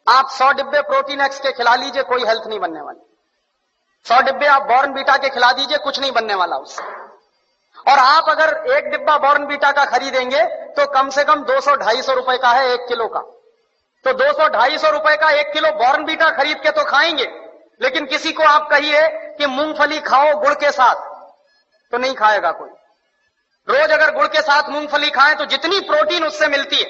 आप 100 डिब्बे protein x के खिला लीजिए, कोई हेल्थ नहीं बनने वाली। 100 डिब्बे आप बॉर्नवीटा के खिला दीजिए, कुछ नहीं बनने वाला उससे। और आप अगर एक डिब्बा बॉर्नवीटा का खरीदेंगे तो कम से कम 200-250 रुपए का है 1 किलो का। तो 200-250 रुपए का 1 किलो बॉर्नवीटा खरीद के तो खाएंगे, लेकिन किसी को आप कहिए कि मूंगफली खाओ गुड़ के साथ, तो नहीं खाएगा कोई। रोज अगर गुड़ के साथ मूंगफली खाएं तो जितनी प्रोटीन उससे मिलती है,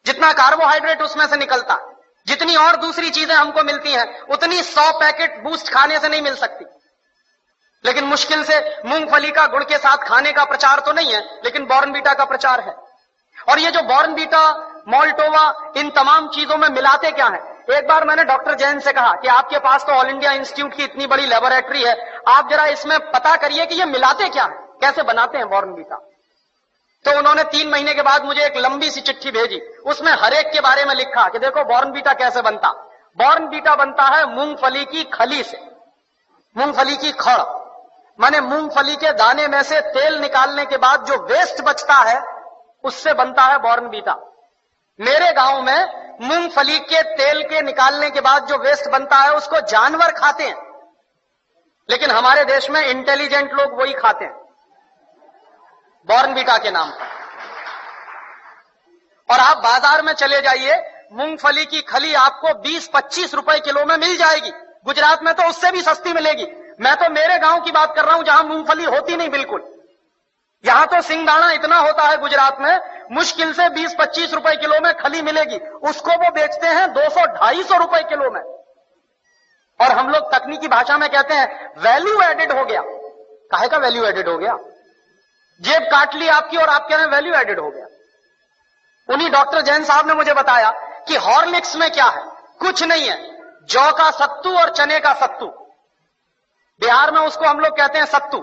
जितना कार्बोहाइड्रेट उसमें से निकलता है, जितनी और दूसरी चीजें हमको मिलती हैं, उतनी 100 पैकेट बूस्ट खाने से नहीं मिल सकती। लेकिन मुश्किल से मूंगफली का गुड़ के साथ खाने का प्रचार तो नहीं है, लेकिन बॉर्नवीटा का प्रचार है। और ये जो बॉर्नवीटा, मोल्टोवा, इन तमाम चीजों में मिलाते क्या है? एक बार मैंने डॉक्टर जैन से कहा कि आपके पास तो ऑल इंडिया इंस्टीट्यूट की इतनी बड़ी लेबोरेटरी है, आप जरा इसमें पता करिए कि ये मिलाते क्या है, कैसे बनाते हैं बॉर्नवीटा। तो उन्होंने 3 महीने के बाद मुझे एक लंबी सी चिट्ठी भेजी, उसमें हर एक के बारे में लिखा कि देखो बॉर्नवीटा कैसे बनता। बॉर्नवीटा बनता है मूंगफली की खली से, मूंगफली की खड़, माने मूंगफली के दाने में से तेल निकालने के बाद जो वेस्ट बचता है उससे बनता है बॉर्नवीटा। मेरे गांव में मूंगफली के तेल के निकालने के बाद जो वेस्ट बनता है उसको जानवर खाते हैं, लेकिन हमारे देश में इंटेलिजेंट लोग वही खाते हैं बॉर्नवीटा के नाम पर। और आप बाजार में चले जाइए, मूंगफली की खली आपको 20-25 रुपए किलो में मिल जाएगी। गुजरात में तो उससे भी सस्ती मिलेगी। मैं तो मेरे गांव की बात कर रहा हूं जहां मूंगफली होती नहीं बिल्कुल। यहां तो सिंगदाना इतना होता है गुजरात में, मुश्किल से 20-25 रुपए किलो में खली मिलेगी, उसको वो बेचते हैं 200-250 रुपए किलो में। और हम लोग तकनीकी भाषा में कहते हैं वैल्यू एडेड हो गया। काहे का वैल्यू एडेड हो गया? जेब काट ली आपकी और आप कह रहे हैं वैल्यू एडेड हो गया। उन्हीं डॉक्टर जैन साहब ने मुझे बताया कि हॉर्लिक्स में क्या है, कुछ नहीं है, जौ का सत्तू और चने का सत्तू। बिहार में उसको हम लोग कहते हैं सत्तू,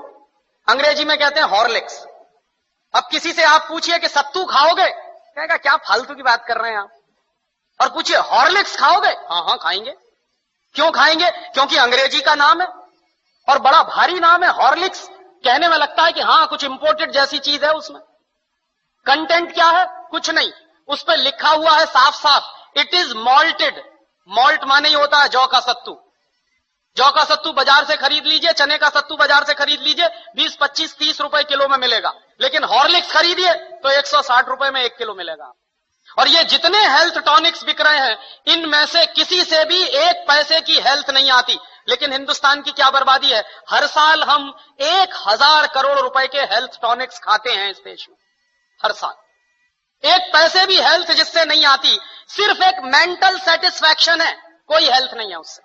अंग्रेजी में कहते हैं हॉर्लिक्स। अब किसी से आप पूछिए कि सत्तू खाओगे, कहेगा क्या फालतू की बात कर रहे हैं आप। और पूछिए हॉर्लिक्स खाओगे, हाँ हाँ खाएंगे। क्यों खाएंगे? क्योंकि अंग्रेजी का नाम है और बड़ा भारी नाम है हॉर्लिक्स। कहने में लगता है कि हाँ कुछ इंपोर्टेड जैसी चीज है उसमें। कंटेंट क्या है? कुछ नहीं, उस पर लिखा हुआ है साफ साफ, इट इज मॉल्टेड। मॉल्ट माने ही होता है जौ का सत्तू। जौ का सत्तू बाजार से खरीद लीजिए, चने का सत्तू बाजार से खरीद लीजिए, 20-25-30 रुपए किलो में मिलेगा। लेकिन हॉर्लिक्स खरीदिए तो 160 रुपए में 1 किलो मिलेगा। और ये जितने हेल्थ टॉनिक्स बिक रहे हैं, इनमें से किसी से भी 1 पैसे की हेल्थ नहीं आती। लेकिन हिंदुस्तान की क्या बर्बादी है, हर साल हम 1000 करोड़ रुपए के हेल्थ टॉनिक्स खाते हैं इस देश में। हर साल 1 पैसे भी हेल्थ जिससे नहीं आती, सिर्फ एक मेंटल सेटिस्फैक्शन है, कोई हेल्थ नहीं है उससे।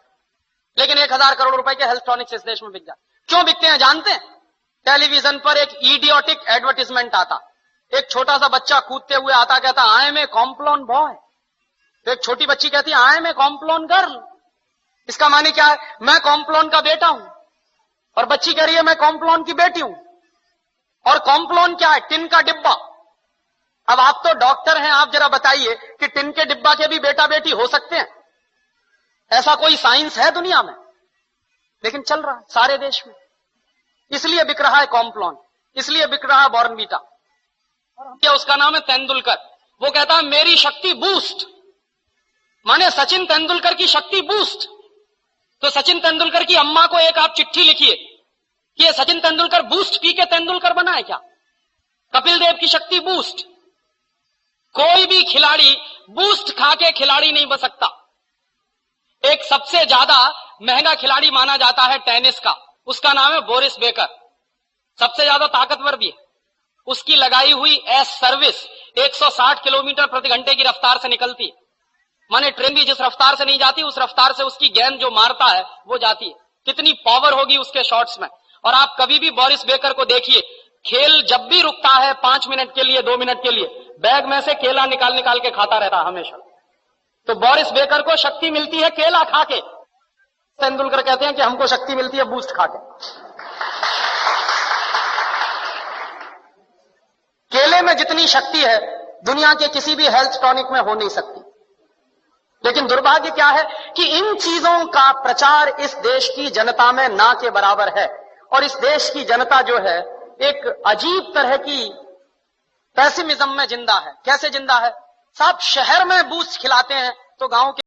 लेकिन 1000 करोड़ रुपए के हेल्थ टॉनिक्स इस देश में बिक जाते। क्यों बिकते हैं जानते हैं? टेलीविजन पर एक इडियोटिक एडवर्टाइजमेंट आता, एक छोटा सा बच्चा कूदते हुए आता, कहता I am a Complan boy. तो एक छोटी बच्ची कहती है I am a Complan girl. इसका माने क्या है? मैं कॉम्प्लॉन का बेटा हूं। और बच्ची कह रही है मैं कॉम्प्लॉन की बेटी हूं। और कॉम्प्लॉन क्या है? टिन का डिब्बा। अब आप तो डॉक्टर हैं, आप जरा बताइए कि टिन के डिब्बा के भी बेटा बेटी हो सकते हैं? ऐसा कोई साइंस है दुनिया में? लेकिन चल रहा है सारे देश में। इसलिए बिक रहा है कॉम्प्लॉन, इसलिए बिक रहा है बॉर्नवीटा। और उसका नाम है तेंदुलकर। वो कहता है मेरी शक्ति बूस्ट, माने सचिन तेंदुलकर की शक्ति बूस्ट। तो सचिन तेंदुलकर की अम्मा को एक आप चिट्ठी लिखिए कि ये सचिन तेंदुलकर बूस्ट पी के तेंदुलकर बना है क्या? कपिल देव की शक्ति बूस्ट। कोई भी खिलाड़ी बूस्ट खा के खिलाड़ी नहीं बन सकता। एक सबसे ज्यादा महंगा खिलाड़ी माना जाता है टेनिस का, उसका नाम है बोरिस बेकर। सबसे ज्यादा ताकतवर भी है। उसकी लगाई हुई एस सर्विस 160 किलोमीटर प्रति घंटे की रफ्तार से निकलती है। माने ट्रेन भी जिस रफ्तार से नहीं जाती, उस रफ्तार से उसकी गेंद जो मारता है वो जाती है। कितनी पावर होगी उसके शॉट्स में। और आप कभी भी बोरिस बेकर को देखिए, खेल जब भी रुकता है 5 मिनट के लिए, 2 मिनट के लिए, बैग में से केला निकाल निकाल के खाता रहता है हमेशा। तो बोरिस बेकर को शक्ति मिलती है केला खा के। तेंदुलकर कहते हैं कि हमको शक्ति मिलती है बूस्ट खा के। केले में जितनी शक्ति है दुनिया के किसी भी हेल्थ टॉनिक में हो नहीं सकती। लेकिन दुर्भाग्य क्या है कि इन चीजों का प्रचार इस देश की जनता में ना के बराबर है। और इस देश की जनता जो है एक अजीब तरह की पेसिमिज्म में जिंदा है। कैसे जिंदा है साहब? शहर में बूस्ट खिलाते हैं तो गांव के